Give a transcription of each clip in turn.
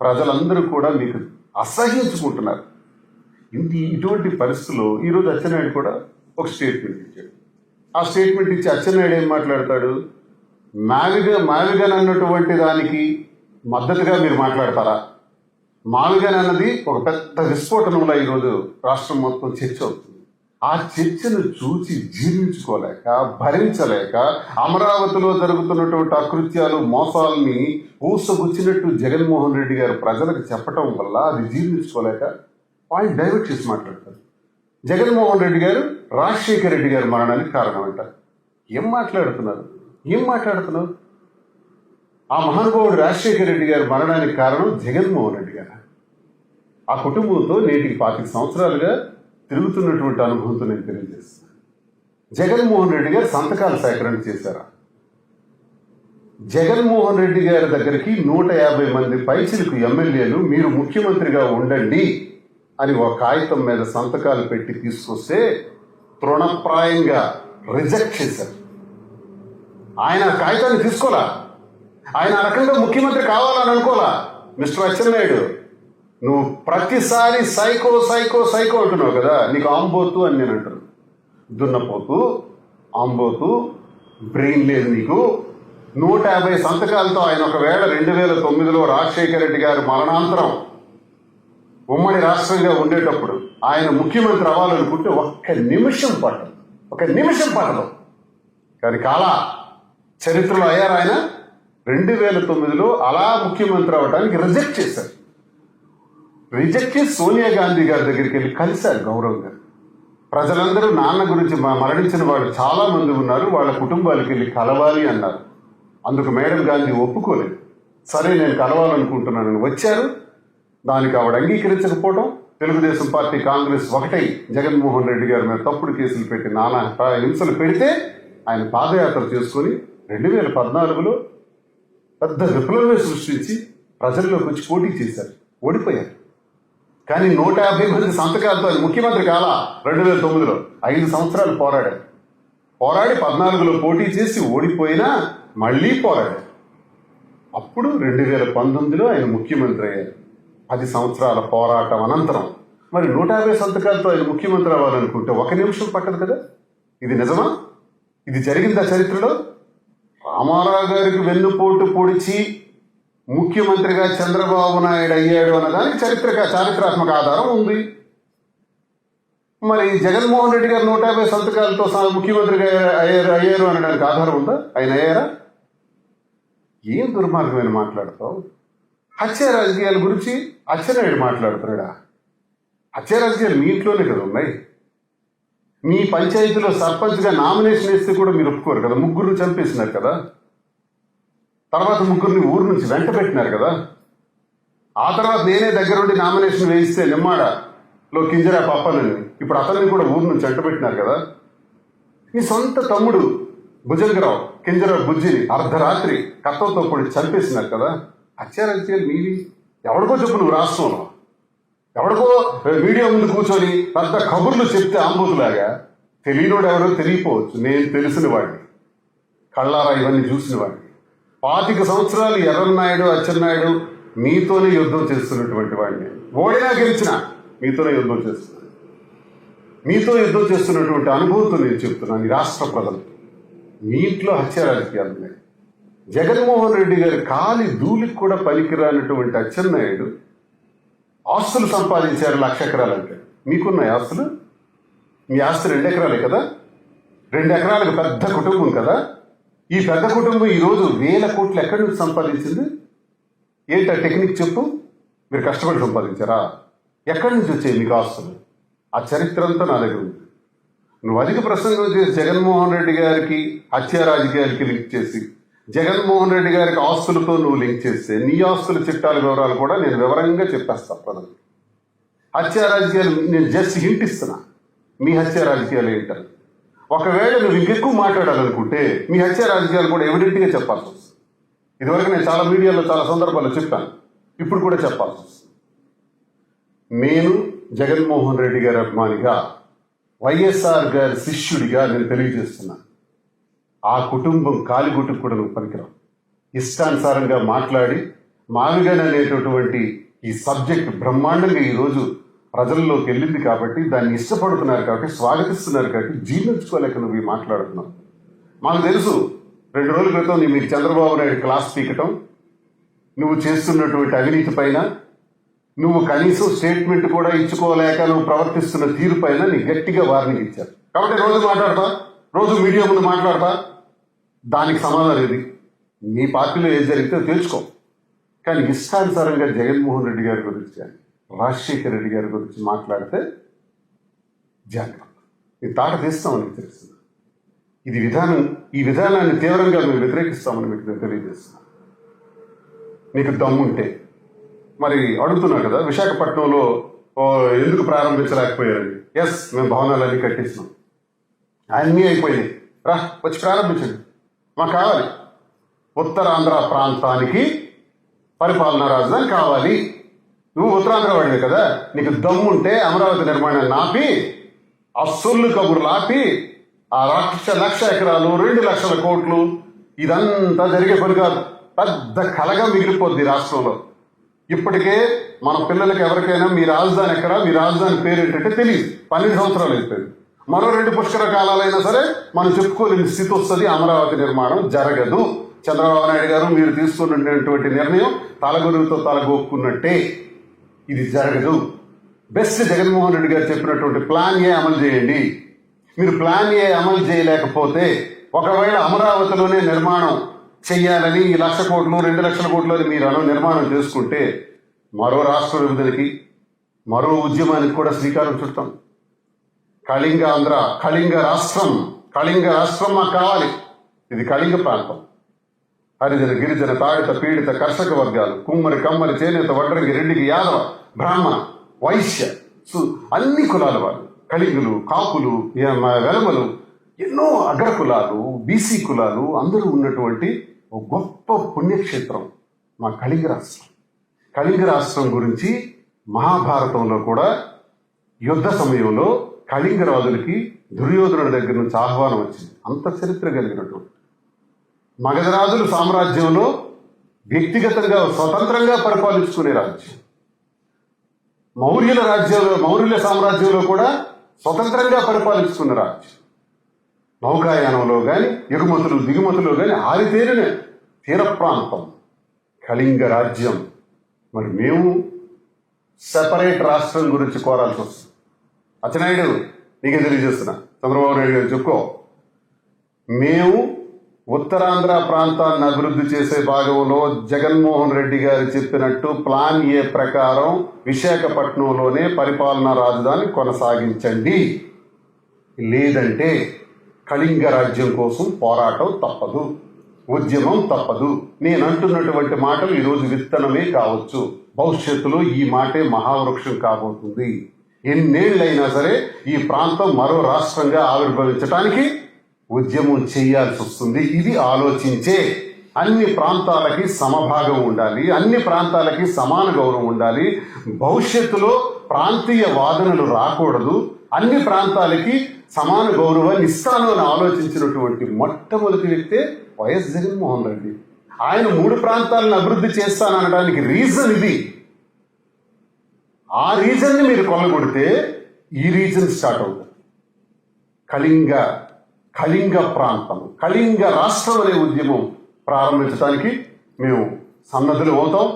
ప్రజలందరూ కూడా మీకు అసహ్యించుకుంటున్నారు. ఇటువంటి పరిస్థితుల్లో ఈరోజు అచ్చెన్నాయుడు కూడా ఒక స్టేట్మెంట్ ఇచ్చాడు. ఆ స్టేట్మెంట్ ఇచ్చి అచ్చెన్నాయుడు ఏం మాట్లాడతాడు? మావిగన్ అన్నటువంటి దానికి మద్దతుగా మీరు మాట్లాడతారా? మావిగన్ అన్నది ఒక పెద్ద విస్ఫోటనంలో ఈరోజు రాష్ట్రం మొత్తం చర్చ అవుతుంది. ఆ చర్చను చూసి జీర్ణించుకోలేక, భరించలేక, అమరావతిలో జరుగుతున్నటువంటి అకృత్యాలు, మోసాలని ఊసగుచ్చినట్టు జగన్మోహన్ రెడ్డి గారు ప్రజలకు చెప్పటం వల్ల అది జీర్ణించుకోలేక పాయింట్ డైవర్ట్ చేసి మాట్లాడతారు. జగన్మోహన్ రెడ్డి గారు రాజశేఖర రెడ్డి గారు మరణానికి కారణం అంటారు. ఏం మాట్లాడుతున్నారు? ఆ మహానుభావుడు రాజశేఖర రెడ్డి గారు మరణానికి కారణం జగన్మోహన్ రెడ్డి గారు. ఆ కుటుంబంతో నేటికి 25 సంవత్సరాలుగా తిరుగుతున్నటువంటి అనుభవంతో నేను తెలియజేస్తున్నాను. జగన్మోహన్ రెడ్డి గారు సంతకాల సేకరణ చేశారా? జగన్మోహన్ రెడ్డి గారి దగ్గరికి 150 మంది పైచిలకు ఎమ్మెల్యేలు మీరు ముఖ్యమంత్రిగా ఉండండి అని ఒక కాగితం మీద సంతకాలు పెట్టి తీసుకొస్తే తృణప్రాయంగా రిజెక్ట్ చేశారు. ఆయన కాగితాన్ని తీసుకోలా, ఆయన ఆ రకంగా ముఖ్యమంత్రి కావాలని అనుకోలా. మిస్టర్ అచ్చెన్నాయుడు, నువ్వు ప్రతిసారి సైకో సైకో సైకో అంటున్నావు కదా, నీకు ఆంబోతు అని నేను అంటాను. దున్నపోతు, ఆంబోతు, బ్రెయిన్ లేదు నీకు. 150 సంతకాలతో ఆయన ఒకవేళ 2009లో రాజశేఖర రెడ్డి గారు మరణాంతరం ఉమ్మడి రాష్ట్రంగా ఉండేటప్పుడు ఆయన ముఖ్యమంత్రి అవ్వాలనుకుంటే ఒక్క నిమిషం పట్టదు. కానీ చరిత్రలో అయ్యారు. ఆయన 2009లో అలా ముఖ్యమంత్రి అవ్వడానికి రిజెక్ట్ చేశారు. రిజెక్ట్ చేసి సోనియా గాంధీ గారి దగ్గరికి వెళ్ళి కలిశారు గౌరవంగా. ప్రజలందరూ నాన్న గురించి మరణించిన వాళ్ళు చాలా మంది ఉన్నారు, వాళ్ళ కుటుంబాలకు వెళ్ళి కలవాలి అన్నారు. అందుకు మేడం గాంధీ ఒప్పుకోలేదు. సరే నేను కలవాలనుకుంటున్నానని వచ్చారు. దానికి ఆవిడ అంగీకరించకపోవడం, తెలుగుదేశం పార్టీ, కాంగ్రెస్ ఒకటై జగన్మోహన్ రెడ్డి గారి మీద తప్పుడు కేసులు పెట్టి నానా హింసలు పెడితే ఆయన పాదయాత్ర చేసుకొని 2014లో పెద్ద విప్లవమే సృష్టించి ప్రజల్లోకి వచ్చి పోటీ చేశారు. ఓడిపోయారు. కానీ 150 మంది సంతకాలతో ఆయన ముఖ్యమంత్రి కాలా. 2009లో 5 సంవత్సరాలు పోరాడి 14లో పోటీ చేసి ఓడిపోయినా మళ్ళీ పోరాడారు. అప్పుడు 2019లో ఆయన ముఖ్యమంత్రి అయ్యారు. 10 సంవత్సరాల పోరాటం అనంతరం మరి 150 సంతకాలతో ఆయన ముఖ్యమంత్రి అవ్వాలనుకుంటే 1 నిమిషం పట్టదు కదా. ఇది నిజమా? ఇది జరిగిందా చరిత్రలో? రామారావు గారికి వెన్నుపోటు పొడిచి ముఖ్యమంత్రిగా చంద్రబాబు నాయుడు అయ్యాడు అన్నదానికి చారిత్రాత్మక ఆధారం ఉంది. మరి జగన్మోహన్ రెడ్డి గారు 150 సంతకాలతో ముఖ్యమంత్రిగా అయ్యారు అనడానికి ఆధారం ఉందా? ఆయన అయ్యారా? ఏం దుర్మార్గమైన మాట్లాడతావు? హత్య రాజకీయాల గురించి అచ్చెన్నాయుడు మాట్లాడుతున్నాడా? హత్య రాజకీయాలు మీ ఇంట్లోనే కదా ఉన్నాయి. మీ పంచాయతీలో సర్పంచ్గా నామినేషన్ వేస్తే కూడా మీరు ఒప్పుకోరు కదా. 3 చంపేసినారు కదా. తర్వాత 3 ఊరు నుంచి వెంట పెట్టినారు కదా. ఆ తర్వాత నేనే దగ్గరుండి నామినేషన్ వేయిస్తే నిమ్మాడలో కింజరా పప్పనని, ఇప్పుడు అతన్ని కూడా ఊరు నుంచి వెంట పెట్టినారు కదా. మీ సొంత తమ్ముడు భుజంగరావు కింజరా బుజ్జిని అర్ధరాత్రి కత్తలతో పొడి చంపేసినారు కదా. హత్య రాజకీయాలు మీవి. ఎవరికో చెప్పు నువ్వు రాష్ట్రంలో, ఎవరికో మీడియా ముందు కూర్చొని పెద్ద కబుర్లు చెప్తే ఆంబోతులాగా. తెలియనోడు ఎవరో తెలియపోవచ్చు, నేను తెలిసిన వాడిని, కళ్ళారా ఇవన్నీ చూసిన వాడిని. 25 సంవత్సరాలు ఎర్రన్నాయుడు, అచ్చెన్నాయుడు మీతోనే యుద్ధం చేస్తున్నటువంటి వాడిని. ఓడినా గెలిచినా మీతోనే యుద్ధం చేస్తున్నాను. మీతో యుద్ధం చేస్తున్నటువంటి అనుభవంతో నేను చెప్తున్నాను. ఈ రాష్ట్ర ప్రజలు మీ ఇంట్లో హత్య రాజకీయాలు ఉన్నాయి. జగన్మోహన్ రెడ్డి గారి కాలి ధూళికి కూడా పనికిరానటువంటి అచ్చెన్నాయుడు ఆస్తులు సంపాదించారు 1,00,000 ఎకరాలు. అంటే మీకున్న ఆస్తులు, మీ ఆస్తి 2 ఎకరాలే కదా. 2 ఎకరాలకు పెద్ద కుటుంబం కదా. ఈ పెద్ద కుటుంబం ఈరోజు 1,000 కోట్లు ఎక్కడి నుంచి సంపాదించింది? ఏంటి ఆ టెక్నిక్ చెప్పు. మీరు కష్టపడి సంపాదించారా? ఎక్కడి నుంచి వచ్చాయి మీకు ఆస్తులు? ఆ చరిత్ర అంతా నా దగ్గర ఉంది. నువ్వు అధిక ప్రసంగం చేసి జగన్మోహన్ రెడ్డి గారికి హత్య రాజకీయాలకి లింక్ చేసి, జగన్మోహన్ రెడ్డి గారికి ఆస్తులతో నువ్వు లింక్ చేస్తే నీ ఆస్తుల చిట్టాల వివరాలు కూడా నేను వివరంగా చెప్పేస్తాను ప్రజలకు. హత్య రాజకీయాలు నేను జస్ట్ హింట్ ఇస్తున్నా. మీ హత్య రాజకీయాలు ఏంటని. ఒకవేళ నువ్వు ఇంకెక్కువ మాట్లాడాలనుకుంటే మీ హత్య రాజకీయాలు కూడా ఎవిడెంట్గా చెప్పాల్సి వస్తుంది. ఇదివరకు నేను చాలా మీడియాలో చాలా సందర్భాల్లో చెప్పాను, ఇప్పుడు కూడా చెప్పాల్సి వస్తుంది. నేను జగన్మోహన్ రెడ్డి గారి అభిమానిగా, వైఎస్ఆర్ గారి శిష్యుడిగా నేను తెలియజేస్తున్నాను. ఆ కుటుంబం కాలిగుట్టుకు కూడా నువ్వు పనికిరావు. ఇష్టానుసారంగా మాట్లాడి మావిగన్ అనేటటువంటి ఈ సబ్జెక్ట్ బ్రహ్మాండంగా ఈరోజు ప్రజల్లోకి వెళ్ళింది కాబట్టి దాన్ని ఇష్టపడుతున్నారు కాబట్టి స్వాగతిస్తున్నారు కాబట్టి జీర్ణించుకోలేక నువ్వు ఇవి మాట్లాడుతున్నావు. మాకు తెలుసు 2 రోజుల క్రితం మీకు చంద్రబాబు నాయుడు క్లాస్ పీకటం, నువ్వు చేస్తున్నటువంటి అవినీతి పైన, నువ్వు కనీసం స్టేట్మెంట్ కూడా ఇచ్చుకోలేక నువ్వు ప్రవర్తిస్తున్న తీరు పైన నీకు గట్టిగా వార్నింగ్ ఇచ్చారు. కాబట్టి రోజు మాట్లాడతా, రోజు మీడియా ముందు మాట్లాడతా, దానికి సమాధానం ఇది. మీ పార్టీలో ఏది జరిగితే తెలుసుకో. కానీ ఇష్టానుసారంగా జగన్మోహన్ రెడ్డి గారి గురించి కానీ రాజశేఖర రెడ్డి గారి గురించి మాట్లాడితే జాగ్రత్త, ఈ తాట తీస్తామని మీకు తెలుస్తుంది. ఈ విధానాన్ని తీవ్రంగా మేము వ్యతిరేకిస్తామని మీకు నేను తెలియజేస్తున్నాను. నీకు దమ్ముంటే మరి అడుగుతున్నావు కదా, విశాఖపట్నంలో ఎందుకు ప్రారంభించలేకపోయారని. ఎస్, మేము భవనాలన్నీ కట్టిస్తున్నాం, అన్నీ అయిపోయినాయి, రా వచ్చి ప్రారంభించండి. మాకు కావాలి, ఉత్తరాంధ్ర ప్రాంతానికి పరిపాలనా రాజధాని కావాలి. నువ్వు ఉత్తరాంధ్ర వాడివే కదా, నీకు దమ్ముంటే అమరావతి నిర్మాణాన్ని ఆపి, ఆ సొల్లు కబుర్లు ఆపి, ఆ 1,00,000 ఎకరాలు 2,00,000 కోట్లు ఇదంతా జరిగే పని కాదు. పెద్ద కలగా మిగిలిపోద్ది రాష్ట్రంలో. ఇప్పటికే మన పిల్లలకి ఎవరికైనా మీ రాజధాని ఎక్కడ, మీ రాజధాని పేరు ఏంటంటే తెలియదు. 12 సంవత్సరాలు అయిపోయింది. మరో 2 పుష్కర కాలాలైనా సరే మనం చెప్పుకోలేని స్థితి వస్తుంది. అమరావతి నిర్మాణం జరగదు. చంద్రబాబు నాయుడు గారు మీరు తీసుకున్నటువంటి నిర్ణయం తలగొరువుతో తలగొక్కున్నట్టే, ఇది జరగదు. బెస్ట్ జగన్మోహన్ రెడ్డి గారు చెప్పినటువంటి ప్లాన్ ఏ అమలు చేయండి. మీరు ప్లాన్ ఏ అమలు చేయలేకపోతే, ఒకవేళ అమరావతిలోనే నిర్మాణం చెయ్యాలని ఈ 1,00,000 కోట్లు 2,00,000 కోట్లు అని మీరు నిర్మాణం చేసుకుంటే మరో రాష్ట్ర విభజనకి, మరో ఉద్యమానికి కూడా శ్రీకారం చుడతాం. కళింగ ఆంధ్ర, కళింగ రాష్ట్రం మాకు కావాలి. ఇది కళింగ ప్రాంతం. హరిజన, గిరిజన, తాడిత, పీడిత, కర్షక వర్గాలు, కుమ్మరి, కమ్మరి, చేనేత, వడ్రంగి, రెడ్డికి, యాదవ, బ్రాహ్మణ, వైశ్య, అన్ని కులాల వాళ్ళు, కళింగులు, కాపులు, వెలమలు, ఎన్నో అగ్ర కులాలు, బీసీ కులాలు అందరూ ఉన్నటువంటి ఒక గొప్ప పుణ్యక్షేత్రం మా కళింగ రాష్ట్రం. కళింగ రాష్ట్రం గురించి మహాభారతంలో కూడా యుద్ధ సమయంలో కళింగ రాజులకి దుర్యోధనుడి దగ్గర నుంచి ఆహ్వానం వచ్చింది. అంత చరిత్ర కలిగినటువంటి మగధరాజుల సామ్రాజ్యంలో వ్యక్తిగతంగా స్వతంత్రంగా పరిపాలించుకునే రాజ్యం. మౌర్యుల సామ్రాజ్యంలో కూడా స్వతంత్రంగా పరిపాలించుకున్న రాజ్యం. నౌకాయానంలో కానీ ఎగుమతులు దిగుమతులు కానీ ఆరితేరిన తీర ప్రాంతం కళింగ రాజ్యం. మరి మేము సెపరేట్ రాష్ట్రం గురించి కోరాల్సి వస్తుంది. అచ్చెన్నాయుడు, నీకే తెలియజేస్తున్నా, చంద్రబాబు నాయుడు గారు చెప్పుకో, మేము ఉత్తరాంధ్ర ప్రాంతాన్ని అభివృద్ధి చేసే భాగంలో జగన్మోహన్ రెడ్డి గారు చెప్పినట్టు ప్లాన్ ఏ ప్రకారం విశాఖపట్నంలోనే పరిపాలనా రాజధాని కొనసాగించండి. లేదంటే కళింగ రాజ్యం కోసం పోరాటం తప్పదు, ఉద్యమం తప్పదు. నేను అంటున్నటువంటి మాటలు ఈరోజు విత్తనమే కావచ్చు, భవిష్యత్తులో ఈ మాటే మహావృక్షం కాబోతుంది. ఎన్నేళ్ళైనా సరే ఈ ప్రాంతం మరో రాష్ట్రంగా ఆవిర్భవించడానికి ఉద్యమం చేయాల్సి వస్తుంది. ఇది ఆలోచించే అన్ని ప్రాంతాలకి సమభాగం ఉండాలి, అన్ని ప్రాంతాలకి సమాన గౌరవం ఉండాలి. భవిష్యత్తులో ప్రాంతీయ వాదనలు రాకూడదు, అన్ని ప్రాంతాలకి సమాన గౌరవాన్ని ఇస్తాను అని ఆలోచించినటువంటి మొట్టమొదటి వ్యక్తే వైఎస్ జగన్మోహన్ రెడ్డి. ఆయన 3 ప్రాంతాలను అభివృద్ధి చేస్తాననడానికి రీజన్ ఇది. ఆ రీజన్ని మీరు కొల్లగొడితే ఈ రీజన్ స్టార్ట్ అవుతుంది. కళింగ ప్రాంతం, కళింగ రాష్ట్రం అనే ఉద్యమం ప్రారంభించడానికి మేము సన్నద్ధులు అవుతాం.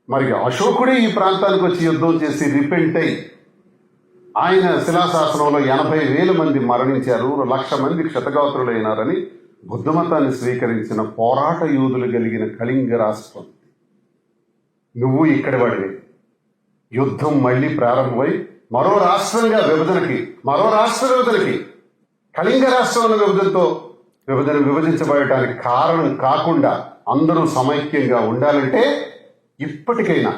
మరి అశోకుడే ఈ ప్రాంతానికి వచ్చి యుద్ధం చేసి రిపెంట్ అయి ఆయన శిలాశాసనంలో 80,000 మంది మరణించారు, 1,00,000 మంది క్షతగాత్రులైనారని బుద్ధమతాన్ని స్వీకరించిన పోరాట యోధులు కలిగిన కళింగ రాష్ట్రం. నువ్వు ఇక్కడి వాడివే. యుద్ధం మళ్ళీ ప్రారంభమై మరో రాష్ట్ర విభజనకి కళింగ రాష్ట్రం విభజనతో విభజించబడటానికి కారణం కాకుండా అందరూ సమైక్యంగా ఉండాలంటే ఇప్పటికైనా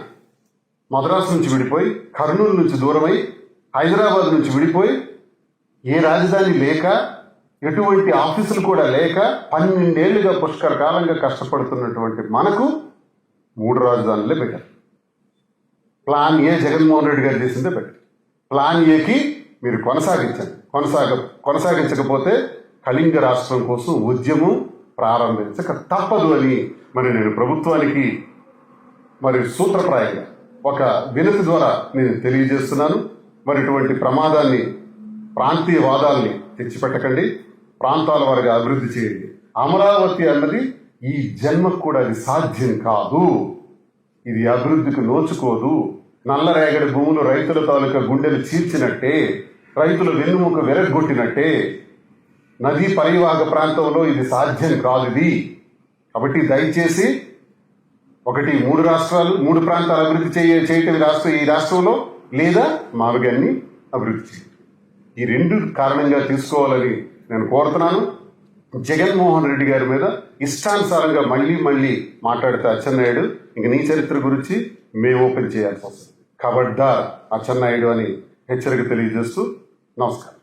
మద్రాసు నుంచి విడిపోయి, కర్నూలు నుంచి దూరమై, హైదరాబాద్ నుంచి విడిపోయి, ఏ రాజధాని లేక, ఎటువంటి ఆఫీసులు కూడా లేక 12 ఏళ్లుగా పుష్కర కాలంగా కష్టపడుతున్నటువంటి మనకు 3 రాజధానులే better. Plan A Jaganmohan Reddy గారు చేసిందే బెటర్. ప్లాన్ ఏకి మీరు కొనసాగించకపోతే కళింగ రాష్ట్రం కోసం ఉద్యమం ప్రారంభించక తప్పదు అని మరి నేను ప్రభుత్వానికి మరి సూత్రప్రాయంగా ఒక వినతి ద్వారా నేను తెలియజేస్తున్నాను. మరి ఇటువంటి ప్రమాదాన్ని, ప్రాంతీయవాదాల్ని తెచ్చిపెట్టకండి, ప్రాంతాల వారిగా అభివృద్ధి చేయండి. అమరావతి అన్నది ఈ జన్మకు కూడా అది సాధ్యం కాదు. ఇది అభివృద్ధికి నోచుకోదు. నల్లరేగడి భూములు రైతుల తాలూకా గుండెలు చీల్చినట్టే, రైతుల వెన్నుముక విరగ్గొట్టినట్టే. నదీ పరివాహక ప్రాంతంలో ఇది సాధ్యం కాదు. ఇది కాబట్టి దయచేసి ఒకటి 3 రాష్ట్రాలు 3 ప్రాంతాలు అభివృద్ధి చేయటం ఈ రాష్ట్రంలో, లేదా మావిగాన్ని అభివృద్ధి చేయటం. ఈ 2 కారణంగా తీసుకోవాలని నేను కోరుతున్నాను. జగన్మోహన్ రెడ్డి గారి మీద ఇష్టానుసారంగా మళ్ళీ మాట్లాడితే అచ్చెన్నాయుడు ఇంక నీ చరిత్ర గురించి మేము ఓపెన్ చేయాల్సి వస్తుంది. ఖబర్దార్ అచ్చెన్నాయుడు అని హెచ్చరిక తెలియజేస్తూ నమస్కారం.